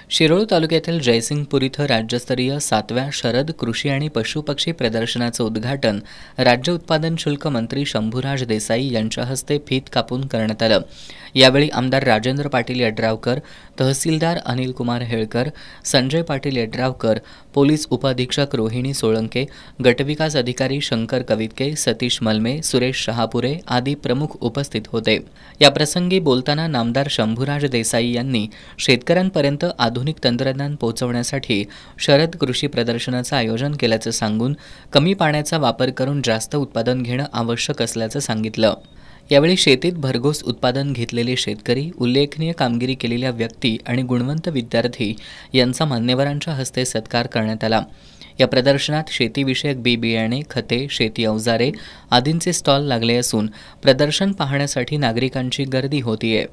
शिरोळ तालुक्यातील जयसिंगपूर इथं राज्यस्तरीय 7व्या शरद कृषी आणि पशुपक्षी प्रदर्शनाचं उद्घाटन राज्य उत्पादन शुल्क मंत्री शंभूराज देसाई यांच्या हस्ते फीत कापून करण्यात आलं। यावेळी आमदार राजेंद्र पाटील यड्रावकर, तहसीलदार अनिल कुमार हेळकर, संजय पाटील यड्रावकर, पोलीस उपअधीक्षक रोहिणी सोळंके, गटविकास अधिकारी शंकर कवितके, सतीश मलमे, सुरेश शहापुरे आदी प्रमुख उपस्थित होते। याप्रसंगी बोलताना नामदार शंभूराज देसाई यांनी शेतकऱ्यांपर्यंत आधुनिक तंत्रज्ञान पोहोचवण्यासाठी शरद कृषी प्रदर्शनाचं आयोजन केल्याचं सांगून कमी पाण्याचा वापर करून जास्त उत्पादन घेणं आवश्यक असल्याचं सांगितलं। यावेळी शेतीत भरघोस उत्पादन घेतलेले शेतकरी, उल्लेखनीय कामगिरी केलेल्या व्यक्ती आणि गुणवंत विद्यार्थी यांचा मान्यवरांच्या हस्ते सत्कार करण्यात आला। या प्रदर्शनात शेतीविषयक बी-बियाणे, खते, शेती अवजारे आदींचे स्टॉल लागले असून प्रदर्शन पाहण्यासाठी नागरिकांची गर्दी होतीये।